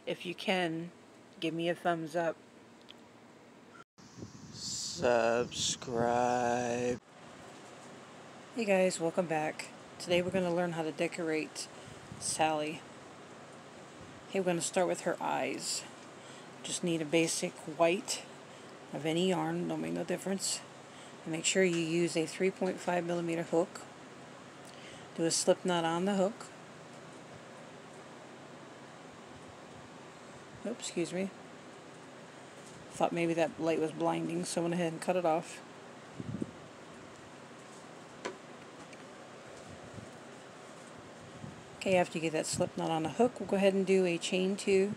If you can, give me a thumbs up. Subscribe. Hey guys, welcome back. Today we're going to learn how to decorate Sally. Okay, we're going to start with her eyes. Just need a basic white of any yarn, don't make no difference. And make sure you use a 3.5mm hook. Do a slip knot on the hook. Oops, excuse me. Thought maybe that light was blinding, so I went ahead and cut it off. Okay, after you get that slip knot on the hook, we'll go ahead and do a chain 2.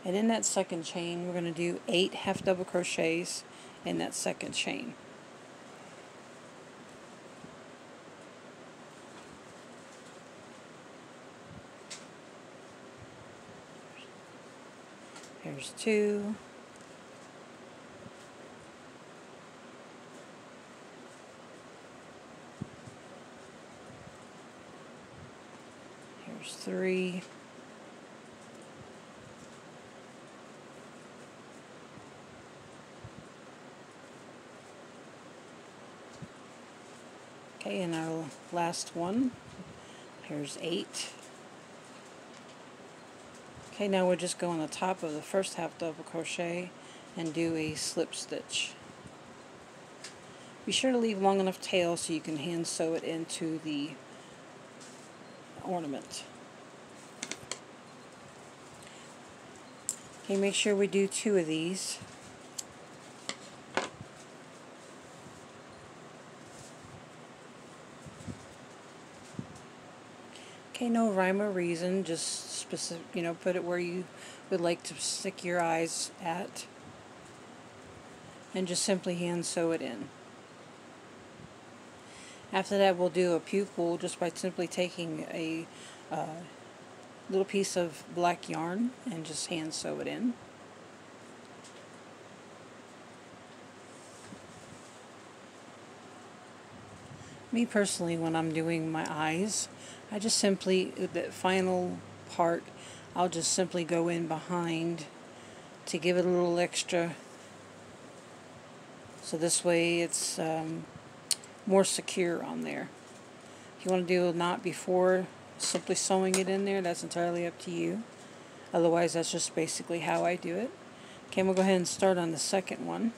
And in that second chain, we're going to do 8 half double crochets in that second chain. Here's 2. Here's 3. Okay, and our last one, here's 8. Okay, now we'll just go on the top of the first half double crochet and do a slip stitch. Be sure to leave long enough tail so you can hand sew it into the ornament. Okay, make sure we do 2 of these. Okay, no rhyme or reason, just specific, put it where you would like to stick your eyes at, and just simply hand sew it in. After that, we'll do a pupil just by simply taking a little piece of black yarn and just hand sew it in. Me personally, when I'm doing my eyes, I just simply, the final part, I'll just simply go in behind to give it a little extra, so this way it's more secure on there. If you want to do a knot before simply sewing it in there, that's entirely up to you. Otherwise, that's just basically how I do it. Okay, we'll go ahead and start on the second one.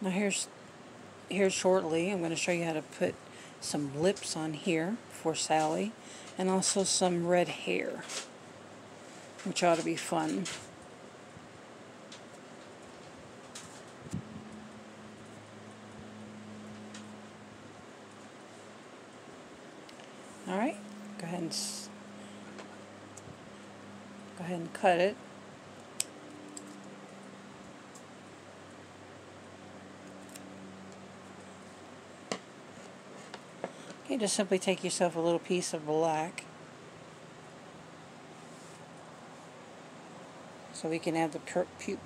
Now here shortly, I'm going to show you how to put some lips on here for Sally, and also some red hair, which ought to be fun. All right, go ahead and cut it. Okay, just simply take yourself a little piece of black so we can add the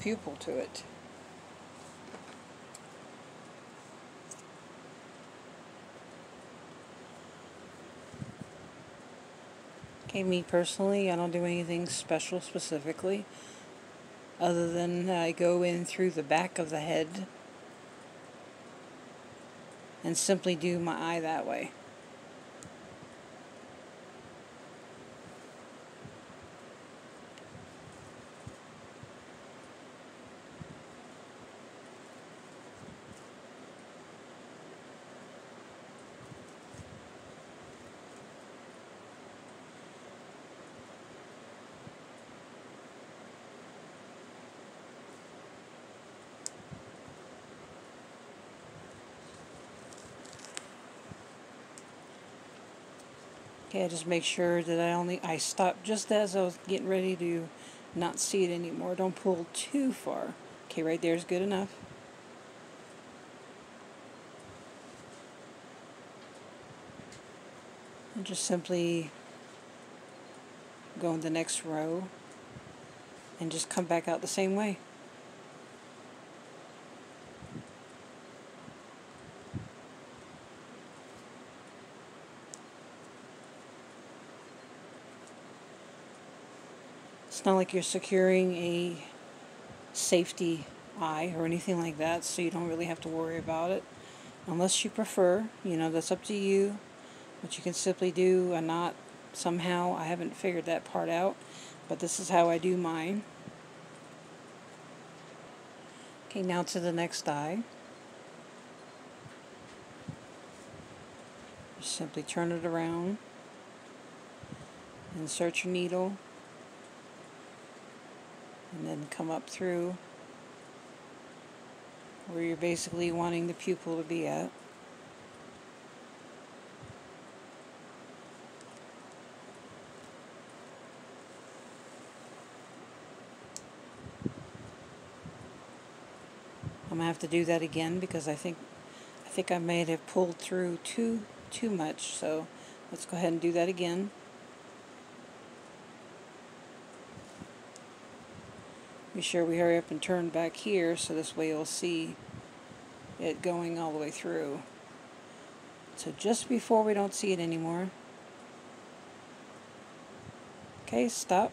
pupil to it. Okay, me personally, I don't do anything special specifically, other than I go in through the back of the head and simply do my eye that way. Okay, I just make sure that I stop just as I was getting ready to not see it anymore. Don't pull too far. Okay, right there is good enough. And just simply go in the next row and just come back out the same way. It's not like you're securing a safety eye or anything like that, so you don't really have to worry about it. Unless you prefer, that's up to you. But you can simply do a knot somehow. I haven't figured that part out, but this is how I do mine. Okay, now to the next eye. Just simply turn it around, insert your needle, and then come up through where you're basically wanting the pupil to be at. I'm gonna have to do that again because I think I may have pulled through too much, so let's go ahead and do that again. Be sure we hurry up and turn back here so this way you'll see it going all the way through. So just before we don't see it anymore. Okay, stop.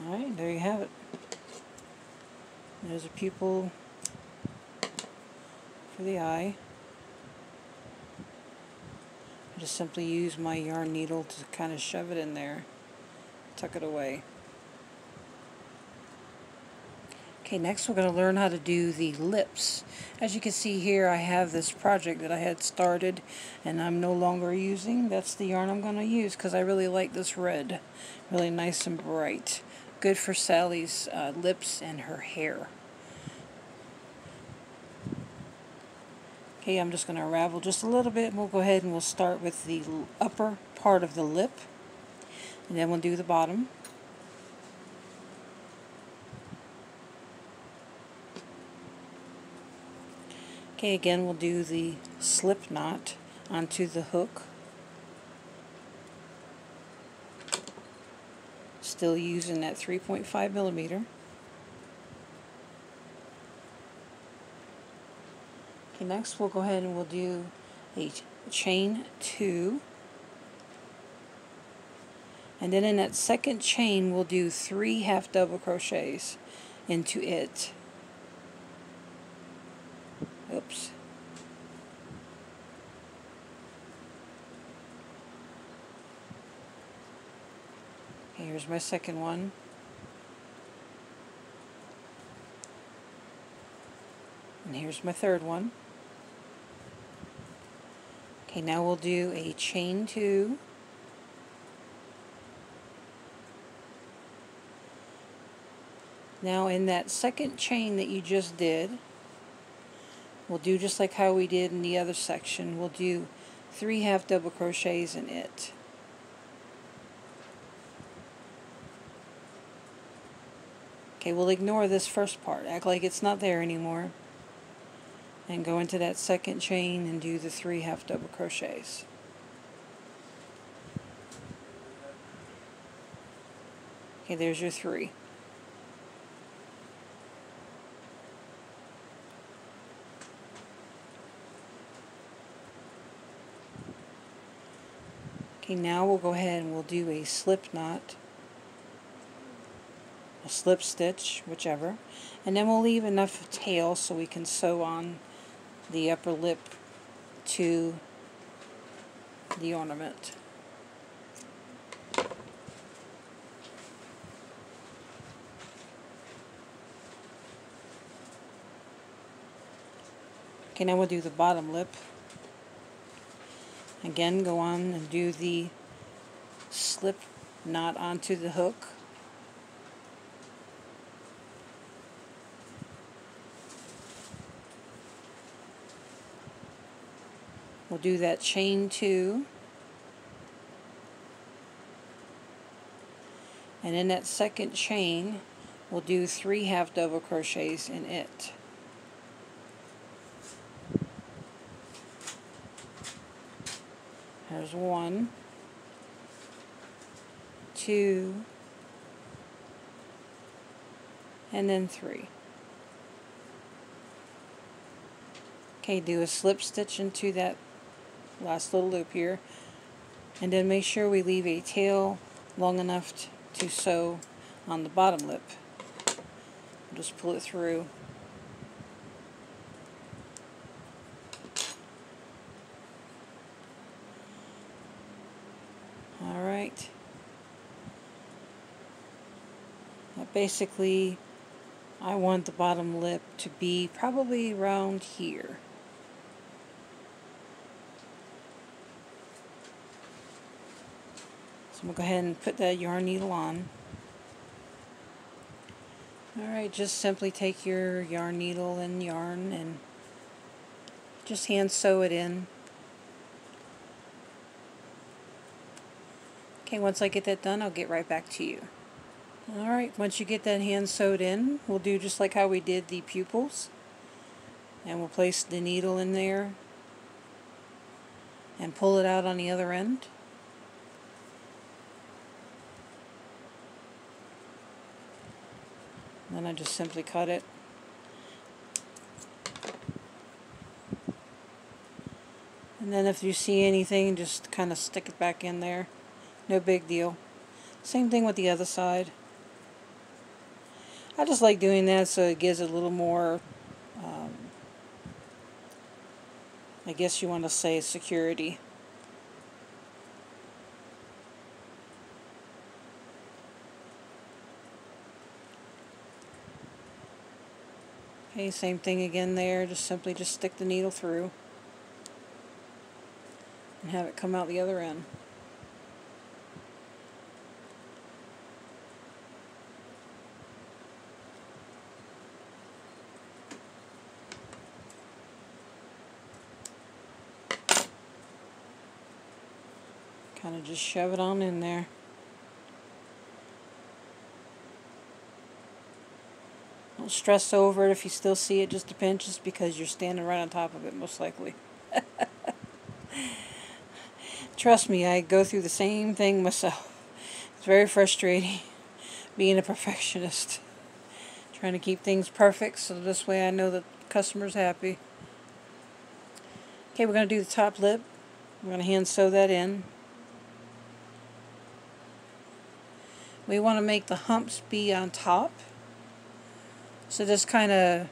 Alright, there you have it. There's a pupil for the eye. I just simply use my yarn needle to kind of shove it in there, tuck it away. Okay, next we're going to learn how to do the lips. As you can see here, I have this project that I had started and I'm no longer using. That's the yarn I'm going to use because I really like this red. Really nice and bright. Good for Sally's lips and her hair. Okay, I'm just going to unravel just a little bit and we'll go ahead and we'll start with the upper part of the lip. And then we'll do the bottom. Okay, again we'll do the slip knot onto the hook. Still using that 3.5 millimeter. Okay, next we'll go ahead and we'll do a chain 2. And then in that second chain we'll do 3 half double crochets into it. Oops. Okay, here's my second one. And here's my third one. Okay, now we'll do a chain 2. Now in that second chain that you just did, we'll do just like how we did in the other section. We'll do 3 half double crochets in it. Okay, we'll ignore this first part. Act like it's not there anymore. And go into that second chain and do the 3 half double crochets. Okay, there's your 3. Okay, now we'll go ahead and we'll do a slip knot, a slip stitch, whichever, and then we'll leave enough tail so we can sew on the upper lip to the ornament. Okay, now we'll do the bottom lip. Again, go on and do the slip knot onto the hook. We'll do that chain 2. And in that second chain, we'll do 3 half double crochets in it. There's 1, 2, and then 3. Okay, do a slip stitch into that last little loop here, and then make sure we leave a tail long enough to sew on the bottom lip. Just pull it through. Alright. Now basically, I want the bottom lip to be probably around here. So I'm going to go ahead and put that yarn needle on. Alright, just simply take your yarn needle and yarn and just hand sew it in. Okay, once I get that done, I'll get right back to you. Alright, once you get that hand sewed in, we'll do just like how we did the pupils. And we'll place the needle in there and pull it out on the other end. Then I just simply cut it. And then if you see anything, just kind of stick it back in there. No big deal. Same thing with the other side. I just like doing that so it gives it a little more, I guess you want to say, security. Okay, same thing again there. Just simply just stick the needle through and have it come out the other end. Kind of just shove it on in there. Don't stress over it if you still see it just a pinch, just because you're standing right on top of it most likely. Trust me, I go through the same thing myself. It's very frustrating being a perfectionist. Trying to keep things perfect so this way I know that the customer's happy. Okay, we're going to do the top lip. We're going to hand sew that in. We want to make the humps be on top. So just kind of,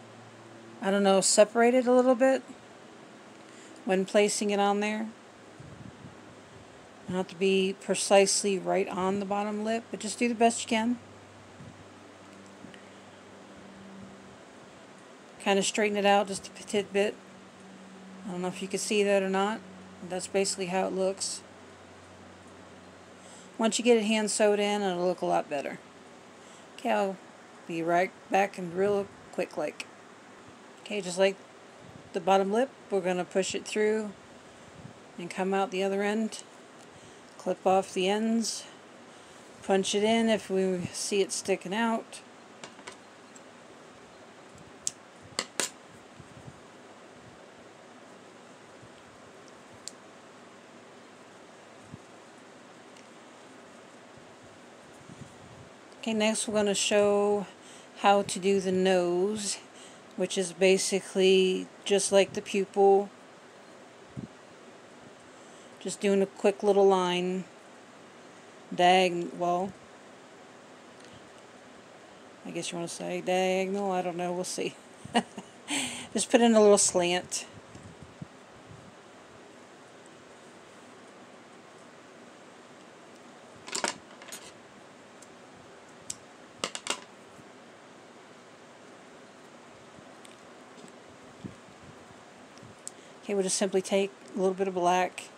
I don't know, separate it a little bit when placing it on there. Not to be precisely right on the bottom lip, but just do the best you can. Kind of straighten it out just a tidbit. I don't know if you can see that or not. That's basically how it looks. Once you get it hand sewed in, it'll look a lot better. Okay, I'll be right back and real quick like. Okay, just like the bottom lip, we're going to push it through and come out the other end. Clip off the ends. Punch it in if we see it sticking out. Okay, next we're going to show how to do the nose, which is basically just like the pupil. Just doing a quick little line, well, I guess you want to say diagonal, I don't know, we'll see. Just put in a little slant. Okay, we'll just simply take a little bit of black,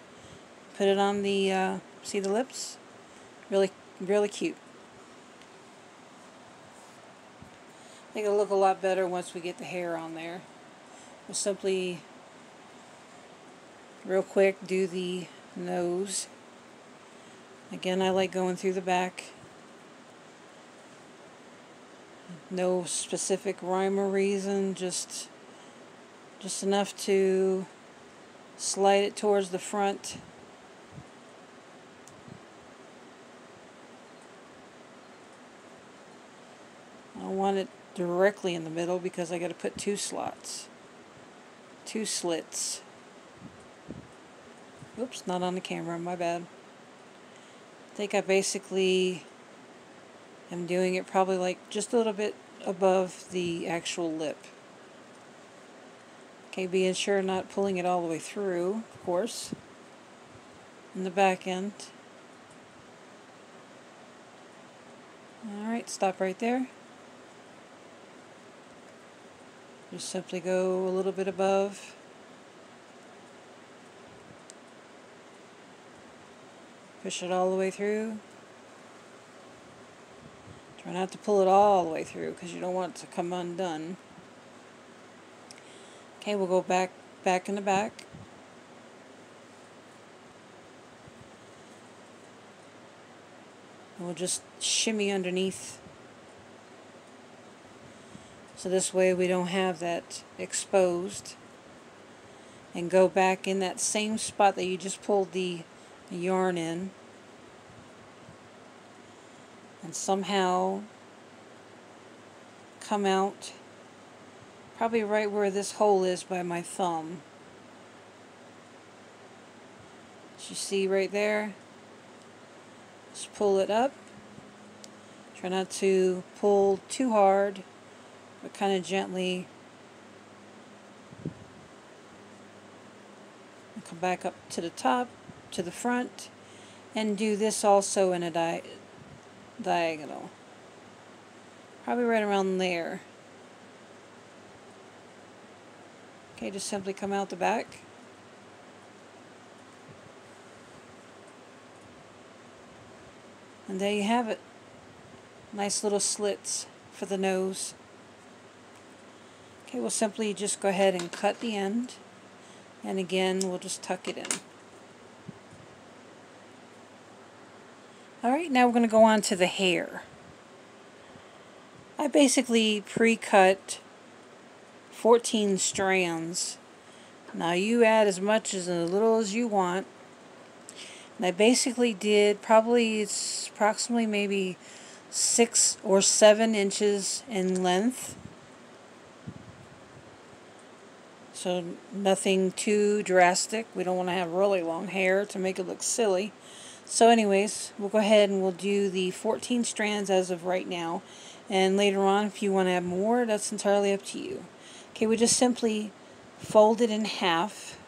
put it on the, see the lips? Really, really cute. I think it'll look a lot better once we get the hair on there. We'll simply, real quick, do the nose. Again, I like going through the back. No specific rhyme or reason, just enough to slide it towards the front. I don't want it directly in the middle because I got to put two slits. Oops, not on the camera, my bad. I think I basically am doing it probably like just a little bit above the actual lip. Okay, being sure not pulling it all the way through, of course, in the back end. Alright, stop right there. Just simply go a little bit above. Push it all the way through. Try not to pull it all the way through because you don't want it to come undone. Okay, we'll go back in the back. And we'll just shimmy underneath. So this way we don't have that exposed. And go back in that same spot that you just pulled the yarn in. And somehow come out probably right where this hole is by my thumb. As you see right there, just pull it up. Try not to pull too hard, but kind of gently. And come back up to the top, to the front, and do this also in a diagonal. Probably right around there. Okay, just simply come out the back. And there you have it. Nice little slits for the nose. Okay, we'll simply just go ahead and cut the end. And again, we'll just tuck it in. Alright, now we're going to go on to the hair. I basically pre-cut 14 strands. Now you add as much as a little as you want. And I basically did probably, it's approximately maybe 6 or 7 inches in length. So nothing too drastic. We don't want to have really long hair to make it look silly. So anyways, we'll go ahead and we'll do the 14 strands as of right now. And later on, if you want to add more, that's entirely up to you. Okay, we just simply fold it in half,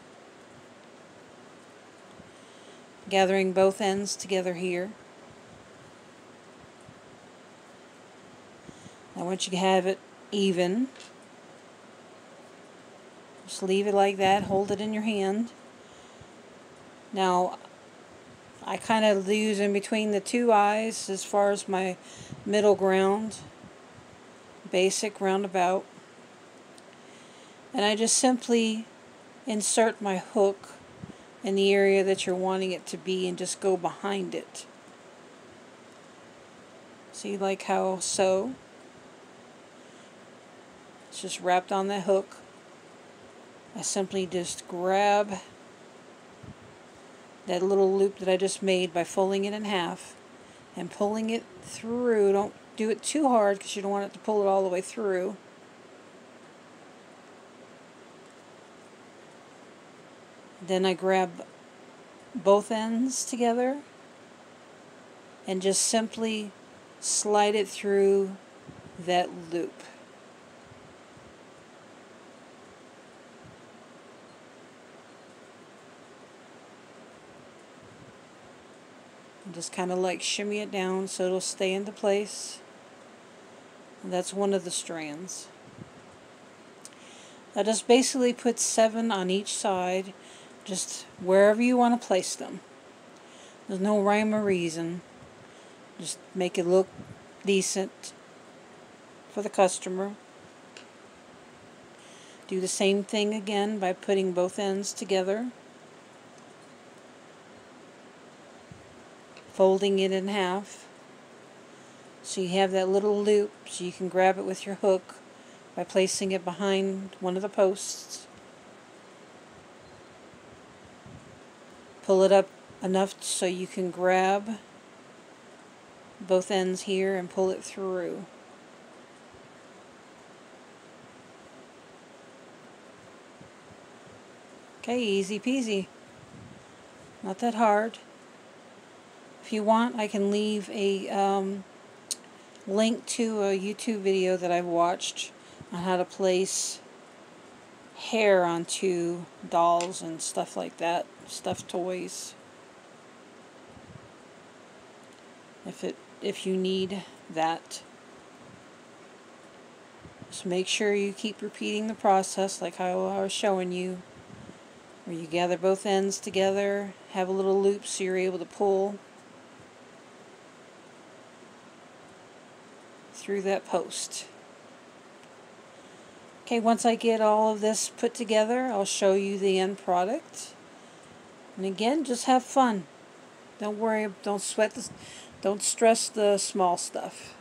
gathering both ends together here. Now once you have it even, just leave it like that, hold it in your hand. Now I kind of use in between the two eyes as far as my middle ground, basic roundabout. And I just simply insert my hook in the area that you're wanting it to be and just go behind it. See, like how so? It's just wrapped on that hook. I simply just grab that little loop that I just made by folding it in half and pulling it through. Don't do it too hard because you don't want it to pull it all the way through. Then I grab both ends together and just simply slide it through that loop. And just kind of like shimmy it down so it'll stay into place. And that's one of the strands. I just basically put 7 on each side, just wherever you want to place them. There's no rhyme or reason. Just make it look decent for the customer. Do the same thing again by putting both ends together, folding it in half, So you have that little loop so you can grab it with your hook by placing it behind one of the posts. Pull it up enough so you can grab both ends here and pull it through. Okay, easy peasy. Not that hard. If you want, I can leave a link to a YouTube video that I've watched on how to place hair onto dolls and stuff like that, stuffed toys. If you need that. Just make sure you keep repeating the process like how I was showing you, where you gather both ends together, have a little loop so you're able to pull through that post. Okay, once I get all of this put together, I'll show you the end product. And again, just have fun. Don't worry, don't stress the small stuff.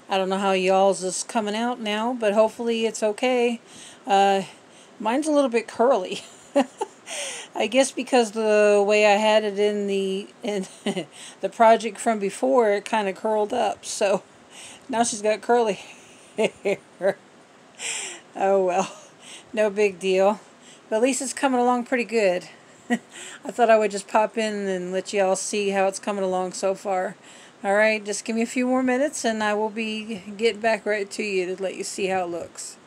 I don't know how y'all's is coming out now, but hopefully it's okay. Mine's a little bit curly. I guess because the way I had it in the project from before, it kind of curled up. So now she's got curly hair. Oh well, no big deal. But at least it's coming along pretty good. I thought I would just pop in and let you all see how it's coming along so far. Alright, just give me a few more minutes and I will be getting back right to you to let you see how it looks.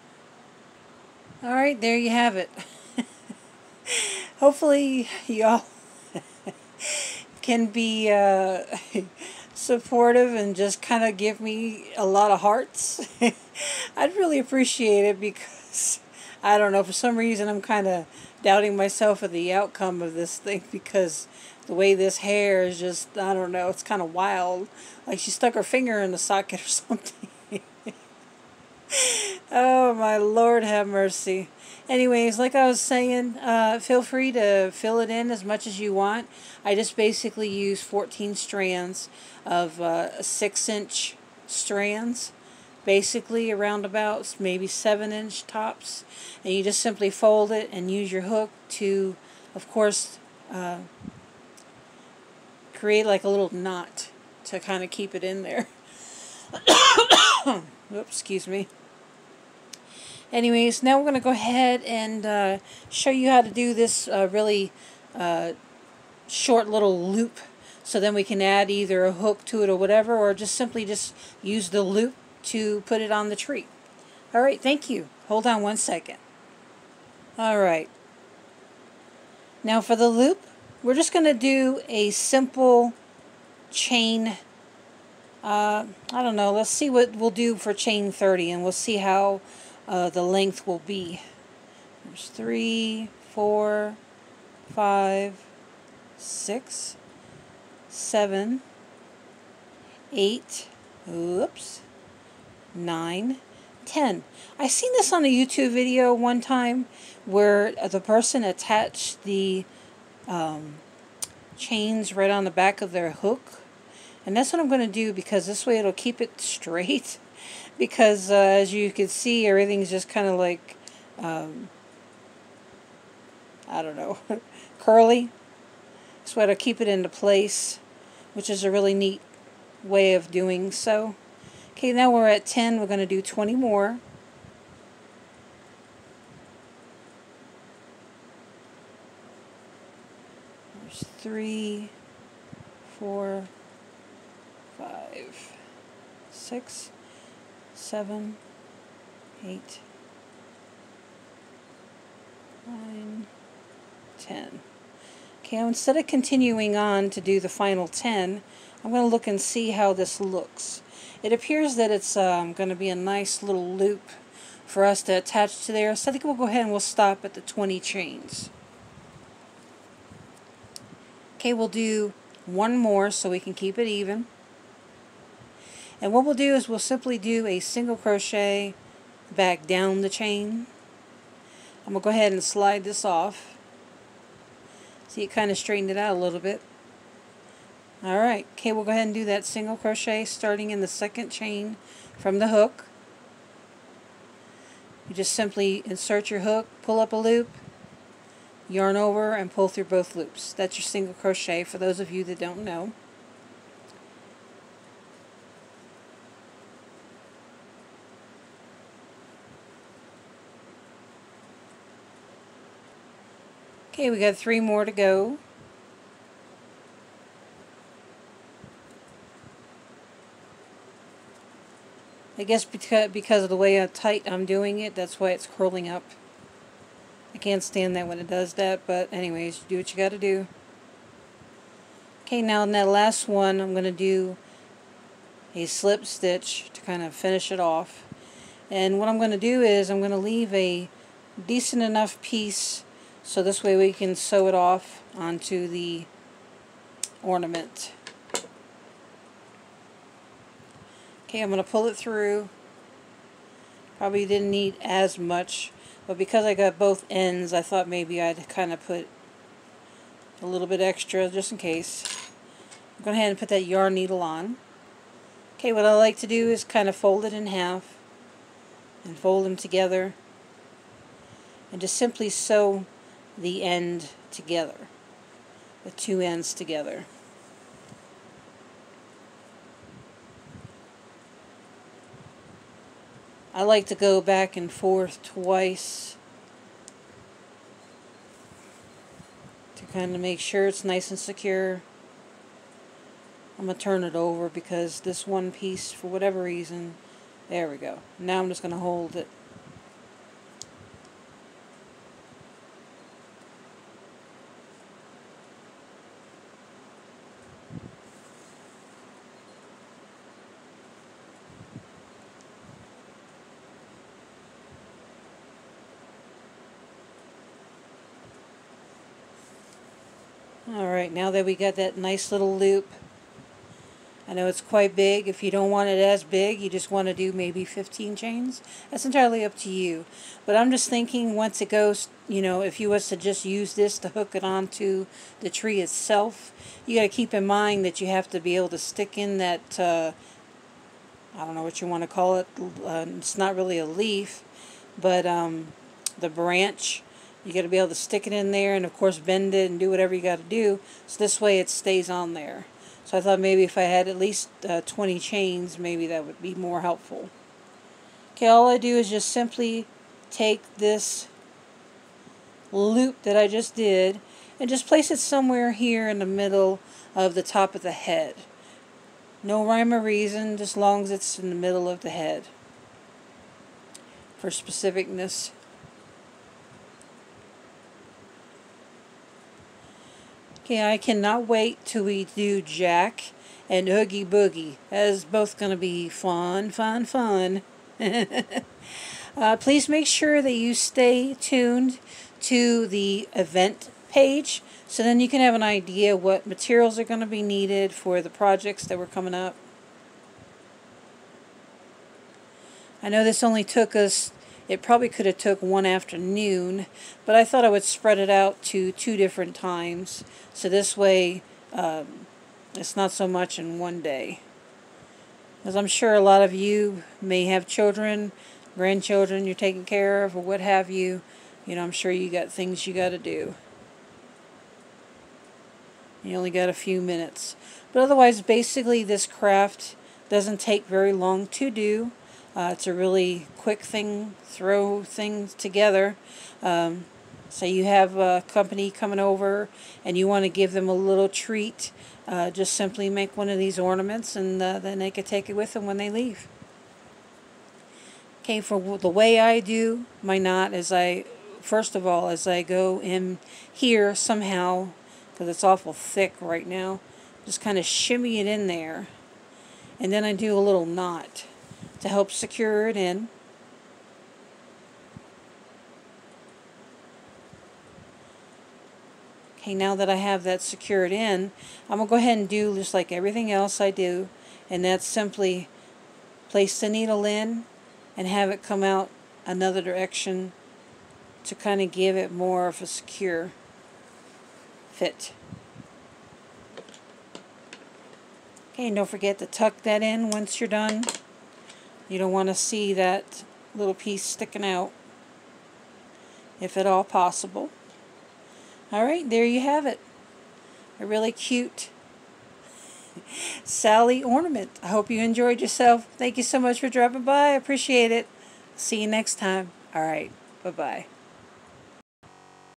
Alright, there you have it. Hopefully y'all can be supportive and just kind of give me a lot of hearts. I'd really appreciate it because, I don't know, for some reason I'm kind of doubting myself of the outcome of this thing because the way this hair is just, I don't know, it's kind of wild. Like she stuck her finger in the socket or something. Oh my Lord, have mercy. Anyways, like I was saying, feel free to fill it in as much as you want. I just basically use 14 strands of 6-inch strands, basically around about maybe 7-inch tops, and you just simply fold it and use your hook to, of course, create like a little knot to kind of keep it in there. Oops, excuse me. Anyways, now we're going to go ahead and show you how to do this really short little loop, so then we can add either a hook to it or whatever, or just simply just use the loop to put it on the tree. Alright, thank you. Hold on one second. Alright. Now for the loop, we're just going to do a simple chain. I don't know, let's see what we'll do for chain 30 and we'll see how the length will be. There's 3, 4, 5, 6, 7, 8, oops, 9, 10. I seen this on a YouTube video one time where the person attached the chains right on the back of their hook. And that's what I'm going to do because this way it'll keep it straight. Because as you can see, everything's just kind of like, I don't know, curly. So it'll keep it into place, which is a really neat way of doing so. Okay, now we're at 10. We're going to do 20 more. There's 3, 4, 5, 6, 7, 8, 9, 10. Okay, instead of continuing on to do the final 10, I'm going to look and see how this looks. It appears that it's going to be a nice little loop for us to attach to there, so I think we'll go ahead and we'll stop at the 20 chains. Okay, we'll do one more so we can keep it even. And what we'll do is we'll simply do a single crochet back down the chain. I'm going to go ahead and slide this off. See, it kind of straightened it out a little bit. Alright, okay, we'll go ahead and do that single crochet starting in the second chain from the hook. You just simply insert your hook, pull up a loop, yarn over, and pull through both loops. That's your single crochet for those of you that don't know. Okay, we got 3 more to go. I guess because of the way tight I'm doing it, that's why it's curling up. I can't stand that when it does that, but anyways, do what you gotta do. Okay, now in that last one, I'm going to do a slip stitch to kind of finish it off. And what I'm going to do is I'm going to leave a decent enough piece so this way we can sew it off onto the ornament. Okay, I'm going to pull it through. Probably didn't need as much, but because I got both ends, I thought maybe I'd kind of put a little bit extra just in case. I'm going ahead and put that yarn needle on. Okay, what I like to do is kind of fold it in half and fold them together and just simply sew the end together, the 2 ends together. I like to go back and forth twice to kind of make sure it's nice and secure. I'm going to turn it over because this one piece, for whatever reason, there we go. Now I'm just going to hold it. Alright, now that we got that nice little loop, I know it's quite big. If you don't want it as big, you just want to do maybe 15 chains. That's entirely up to you. But I'm just thinking once it goes, you know, if you was to just use this to hook it onto the tree itself, you got to keep in mind that you have to be able to stick in that, I don't know what you want to call it. It's not really a leaf, but the branch. You got to be able to stick it in there and of course bend it and do whatever you got to do. So this way it stays on there. So I thought maybe if I had at least 20 chains, maybe that would be more helpful. Okay, all I do is just simply take this loop that I just did and just place it somewhere here in the middle of the top of the head. No rhyme or reason, just as long as it's in the middle of the head for specificness. Okay, I cannot wait till we do Jack and Oogie Boogie. That is both going to be fun, fun, fun. Please make sure that you stay tuned to the event page so then you can have an idea what materials are going to be needed for the projects that were coming up. I know this only took us, it probably could have took one afternoon, but I thought I would spread it out to 2 different times. So this way, it's not so much in one day. As I'm sure a lot of you may have children, grandchildren you're taking care of, or what have you. You know, I'm sure you got things you got to do. You only got a few minutes. But otherwise, basically, this craft doesn't take very long to do. It's a really quick thing, throw things together. Say you have a company coming over and you want to give them a little treat, just simply make one of these ornaments and then they can take it with them when they leave. Okay, for the way I do my knot is first of all, as I go in here somehow, because it's awful thick right now, just kind of shimmy it in there. And then I do a little knot to help secure it in. Okay, now that I have that secured in, I'm going to go ahead and do just like everything else I do, and that's simply place the needle in and have it come out another direction to kind of give it more of a secure fit. Okay, and don't forget to tuck that in once you're done. You don't want to see that little piece sticking out, if at all possible. Alright, there you have it. A really cute Sally ornament. I hope you enjoyed yourself. Thank you so much for dropping by. I appreciate it. See you next time. Alright, bye-bye.